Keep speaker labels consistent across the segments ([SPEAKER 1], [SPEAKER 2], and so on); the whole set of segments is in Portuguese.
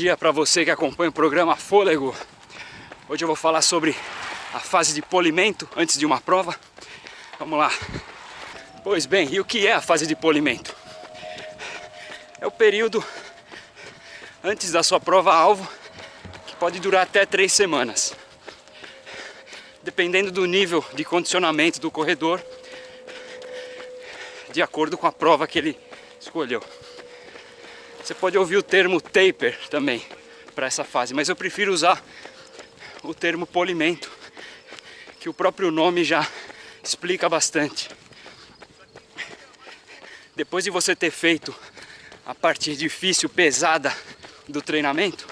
[SPEAKER 1] dia para você que acompanha o programa Fôlego. Hoje eu vou falar sobre a fase de polimento antes de uma prova. Vamos lá. Pois bem, e o que é a fase de polimento? É o período antes da sua prova-alvo, que pode durar até 3 semanas. Dependendo do nível de condicionamento do corredor, de acordo com a prova que ele escolheu. Você pode ouvir o termo taper também para essa fase, mas eu prefiro usar o termo polimento, que o próprio nome já explica bastante. Depois de você ter feito a parte difícil, pesada do treinamento,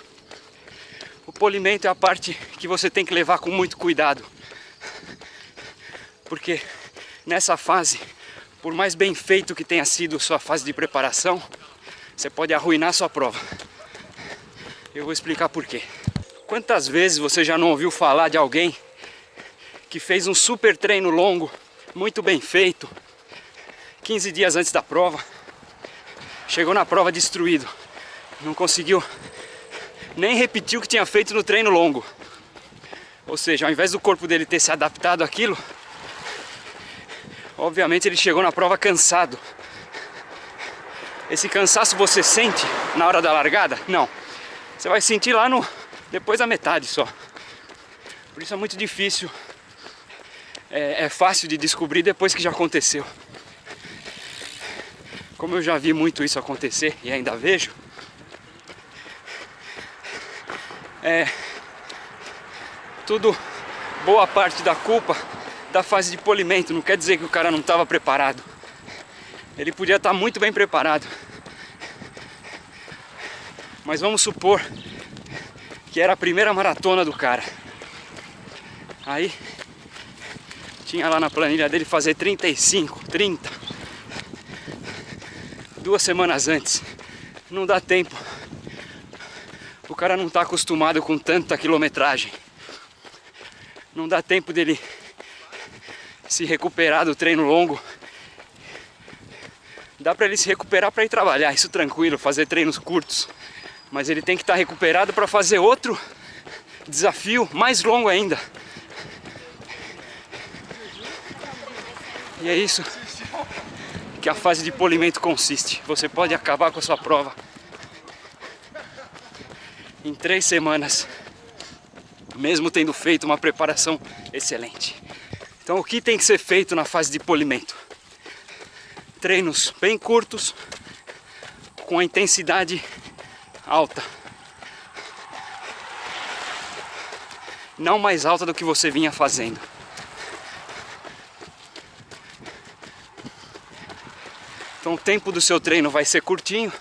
[SPEAKER 1] o polimento é a parte que você tem que levar com muito cuidado. Porque nessa fase, por mais bem feito que tenha sido sua fase de preparação, você pode arruinar sua prova. Eu vou explicar por quê. Quantas vezes você já não ouviu falar de alguém que fez um super treino longo, muito bem feito, 15 dias antes da prova, chegou na prova destruído, não conseguiu nem repetir o que tinha feito no treino longo. Ou seja, ao invés do corpo dele ter se adaptado àquilo, obviamente ele chegou na prova cansado. Esse cansaço você sente na hora da largada? Não. Você vai sentir lá depois da metade só. Por isso é muito difícil. É fácil de descobrir depois que já aconteceu. Como eu já vi muito isso acontecer e ainda vejo, tudo boa parte da culpa da fase de polimento. Não quer dizer que o cara não estava preparado. Ele podia estar muito bem preparado. Mas vamos supor que era a primeira maratona do cara. Aí tinha lá na planilha dele fazer 35, 30 2 semanas antes. Não dá tempo. O cara não está acostumado com tanta quilometragem. Não dá tempo dele se recuperar do treino longo. Dá para ele se recuperar para ir trabalhar, isso tranquilo, fazer treinos curtos. Mas ele tem que estar recuperado para fazer outro desafio mais longo ainda. E é isso que a fase de polimento consiste. Você pode acabar com a sua prova em 3 semanas, mesmo tendo feito uma preparação excelente. Então o que tem que ser feito na fase de polimento? Treinos bem curtos, com a intensidade alta. Não mais alta do que você vinha fazendo. Então o tempo do seu treino vai ser curtinho.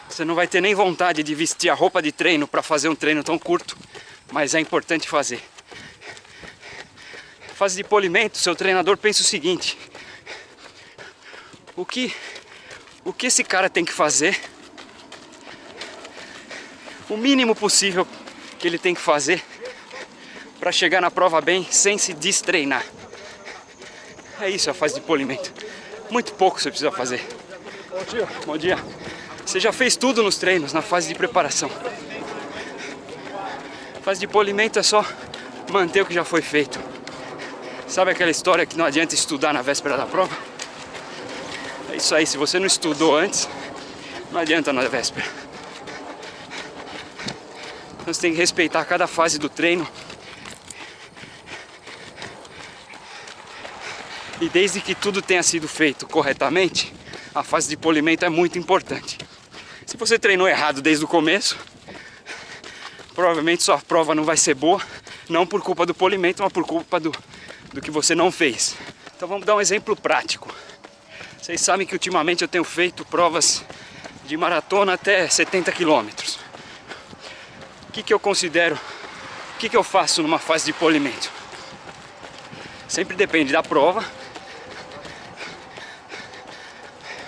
[SPEAKER 1] Você não vai ter nem vontade de vestir a roupa de treino para fazer um treino tão curto, mas é importante fazer. Fase de polimento, seu treinador pensa o seguinte: o que esse cara tem que fazer, o mínimo possível que ele tem que fazer para chegar na prova bem sem se destreinar. É isso a fase de polimento. Muito pouco você precisa fazer.
[SPEAKER 2] Bom dia.
[SPEAKER 1] Bom dia. Você já fez tudo nos treinos, na fase de preparação. A fase de polimento é só manter o que já foi feito. Sabe aquela história que não adianta estudar na véspera da prova? É isso aí, se você não estudou antes, não adianta na véspera. Então você tem que respeitar cada fase do treino. E desde que tudo tenha sido feito corretamente, a fase de polimento é muito importante. Se você treinou errado desde o começo, provavelmente sua prova não vai ser boa, não por culpa do polimento, mas por culpa do que você não fez. Então vamos dar um exemplo prático. Vocês sabem que ultimamente eu tenho feito provas de maratona até 70 quilômetros. O que eu considero, o que eu faço numa fase de polimento? Sempre depende da prova,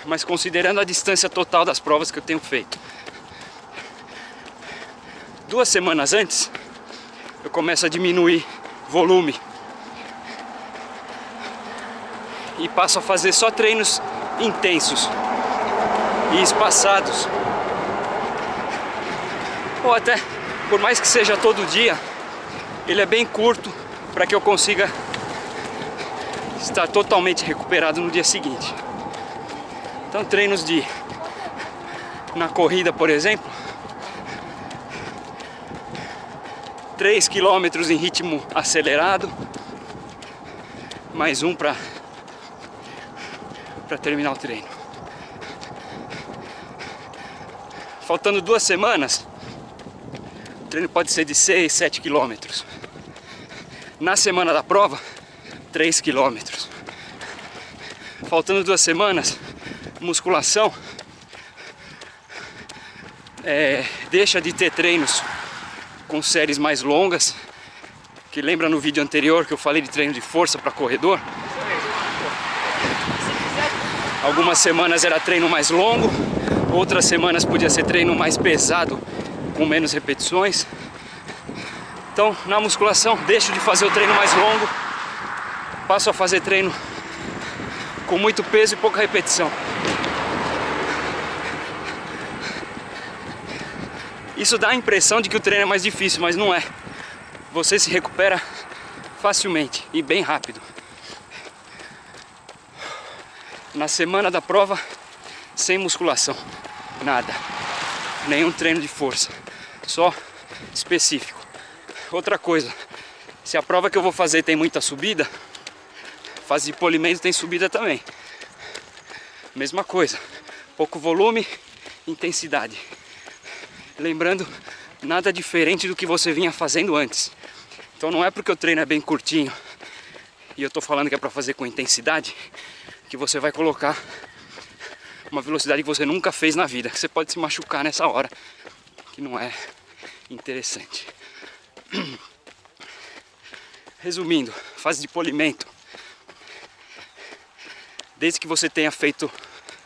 [SPEAKER 1] mas considerando a distância total das provas que eu tenho feito. 2 semanas antes, eu começo a diminuir volume e passo a fazer só treinos intensos e espaçados ou até, por mais que seja todo dia, ele é bem curto para que eu consiga estar totalmente recuperado no dia seguinte. Então treinos na corrida, por exemplo, 3 km em ritmo acelerado, mais um para terminar o treino. Faltando 2 semanas, o treino pode ser de 6, 7 km. Na semana da prova, 3 km. Faltando 2 semanas, musculação, deixa de ter treinos com séries mais longas, que lembra no vídeo anterior que eu falei de treino de força para corredor. Algumas semanas era treino mais longo, outras semanas podia ser treino mais pesado, com menos repetições. Então, na musculação, deixo de fazer o treino mais longo, passo a fazer treino com muito peso e pouca repetição. Isso dá a impressão de que o treino é mais difícil, mas não é. Você se recupera facilmente e bem rápido. Na semana da prova, sem musculação, nada, nenhum treino de força, só específico. Outra coisa, se a prova que eu vou fazer tem muita subida, fase de polimento tem subida também. Mesma coisa, pouco volume, intensidade. Lembrando, nada diferente do que você vinha fazendo antes. Então não é porque o treino é bem curtinho e eu tô falando que é para fazer com intensidade, que você vai colocar uma velocidade que você nunca fez na vida, que você pode se machucar nessa hora, que não é interessante. Resumindo, fase de polimento. Desde que você tenha feito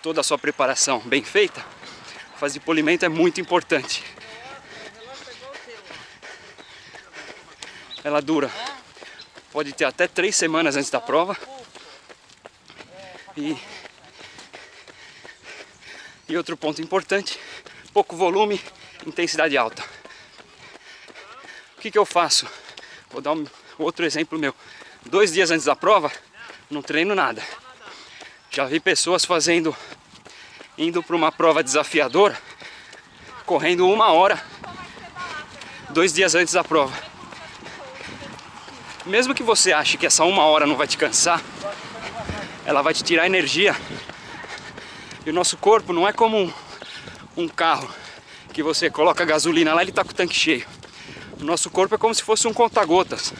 [SPEAKER 1] toda a sua preparação bem feita, a fase de polimento é muito importante. Ela dura, pode ter até 3 semanas antes da prova. E outro ponto importante, pouco volume, intensidade alta. O que eu faço? Vou dar outro exemplo meu. 2 dias antes da prova, não treino nada. Já vi pessoas indo para uma prova desafiadora, correndo 1 hora, 2 dias antes da prova. Mesmo que você ache que essa 1 hora não vai te cansar, ela vai te tirar energia. E o nosso corpo não é como um carro que você coloca gasolina lá e ele está com o tanque cheio. O nosso corpo é como se fosse um conta-gotas.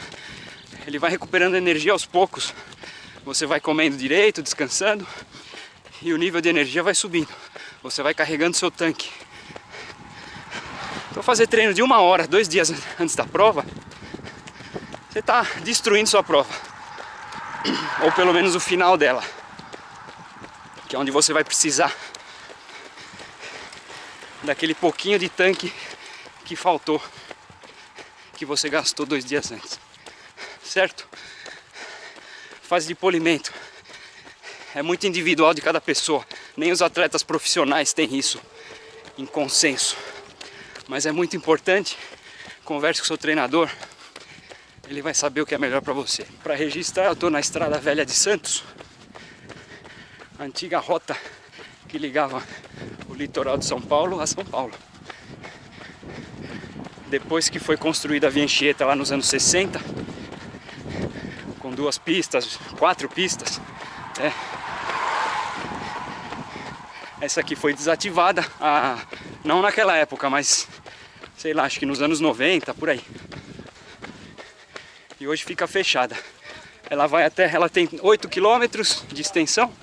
[SPEAKER 1] Ele vai recuperando energia aos poucos. Você vai comendo direito, descansando, e o nível de energia vai subindo. Você vai carregando seu tanque. Então fazer treino de 1 hora, 2 dias antes da prova, você está destruindo sua prova. Ou pelo menos o final dela, que é onde você vai precisar daquele pouquinho de tanque que faltou, que você gastou 2 dias antes, certo? Fase de polimento é muito individual de cada pessoa, nem os atletas profissionais têm isso em consenso, mas é muito importante. Converse com o seu treinador, ele vai saber o que é melhor para você. Para registrar, eu estou na Estrada Velha de Santos, a antiga rota que ligava o litoral de São Paulo a São Paulo. Depois que foi construída a Via Anchieta lá nos anos 60, com 2 pistas, 4 pistas, essa aqui foi desativada, não naquela época, mas sei lá, acho que nos anos 90, por aí. E hoje fica fechada. Ela tem 8 km de extensão,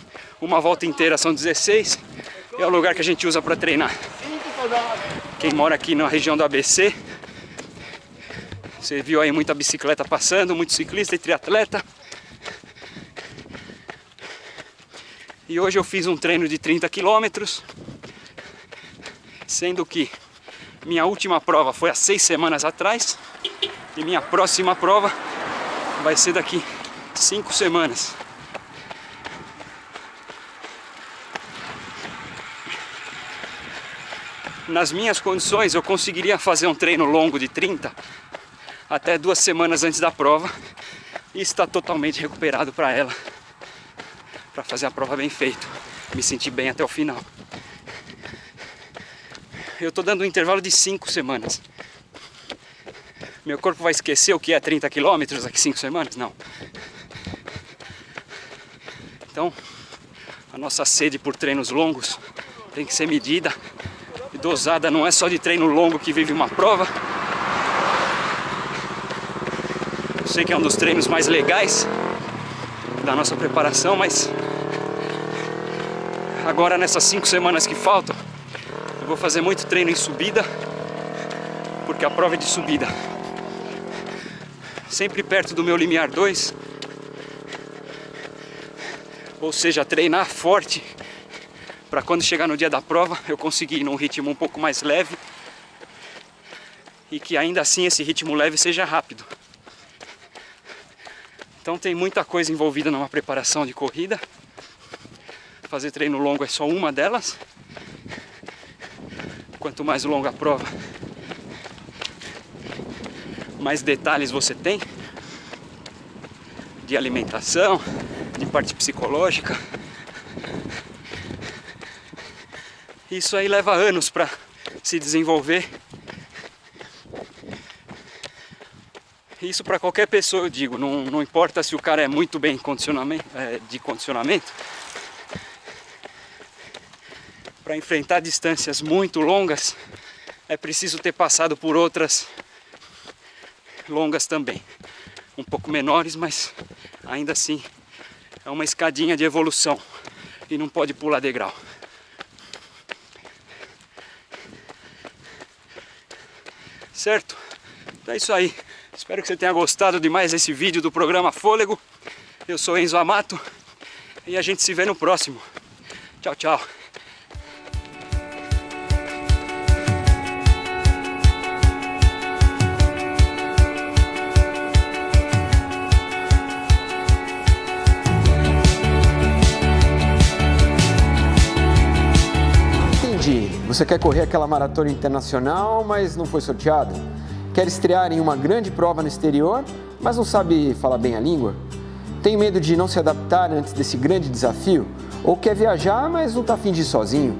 [SPEAKER 1] uma volta inteira são 16, e é o lugar que a gente usa para treinar. Quem mora aqui na região do ABC, você viu aí muita bicicleta passando, muito ciclista e triatleta. E hoje eu fiz um treino de 30 km, sendo que minha última prova foi há 6 semanas atrás, e minha próxima prova vai ser daqui 5 semanas. nas minhas condições, eu conseguiria fazer um treino longo de 30 até 2 semanas antes da prova e estar totalmente recuperado para ela, para fazer a prova bem feito, me sentir bem até o final. Eu tô dando um intervalo de 5 semanas. Meu corpo vai esquecer o que é 30 km daqui 5 semanas? Não. Então, a nossa sede por treinos longos tem que ser medida e dosada. Não é só de treino longo que vive uma prova. Eu sei que é um dos treinos mais legais da nossa preparação, mas agora nessas 5 semanas que faltam, eu vou fazer muito treino em subida, porque a prova é de subida. Sempre perto do meu limiar 2, ou seja, treinar forte para quando chegar no dia da prova eu conseguir ir num ritmo um pouco mais leve e que ainda assim esse ritmo leve seja rápido. Então tem muita coisa envolvida numa preparação de corrida. Fazer treino longo é só uma delas. Quanto mais longa a prova, mais detalhes você tem de alimentação, de parte psicológica. Isso aí leva anos para se desenvolver. Isso para qualquer pessoa, eu digo, não importa se o cara é muito bem de condicionamento. Para enfrentar distâncias muito longas, é preciso ter passado por outras longas também, um pouco menores, mas ainda assim é uma escadinha de evolução e não pode pular degrau. Certo? Então é isso aí. Espero que você tenha gostado de mais esse vídeo do programa Fôlego. Eu sou Enzo Amato e a gente se vê no próximo. Tchau, tchau.
[SPEAKER 2] Você quer correr aquela maratona internacional, mas não foi sorteado? Quer estrear em uma grande prova no exterior, mas não sabe falar bem a língua? Tem medo de não se adaptar antes desse grande desafio? Ou quer viajar, mas não está afim de ir sozinho?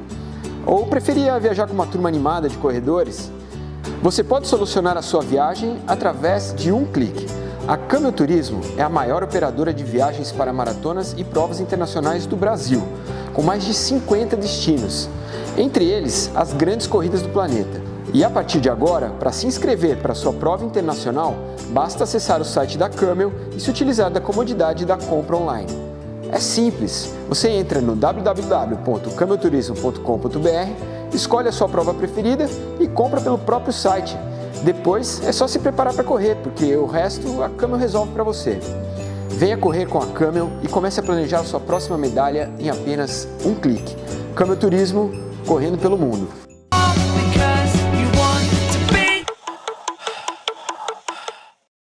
[SPEAKER 2] Ou preferia viajar com uma turma animada de corredores? Você pode solucionar a sua viagem através de um clique. A Camel Turismo é a maior operadora de viagens para maratonas e provas internacionais do Brasil, com mais de 50 destinos, entre eles as grandes corridas do planeta. E a partir de agora, para se inscrever para sua prova internacional, basta acessar o site da Camel e se utilizar da comodidade da compra online. É simples, você entra no www.camelturismo.com.br, escolhe a sua prova preferida e compra pelo próprio site. Depois é só se preparar para correr, porque o resto a Camel resolve para você. Venha correr com a Camel e comece a planejar a sua próxima medalha em apenas um clique. Camel Turismo, correndo pelo mundo.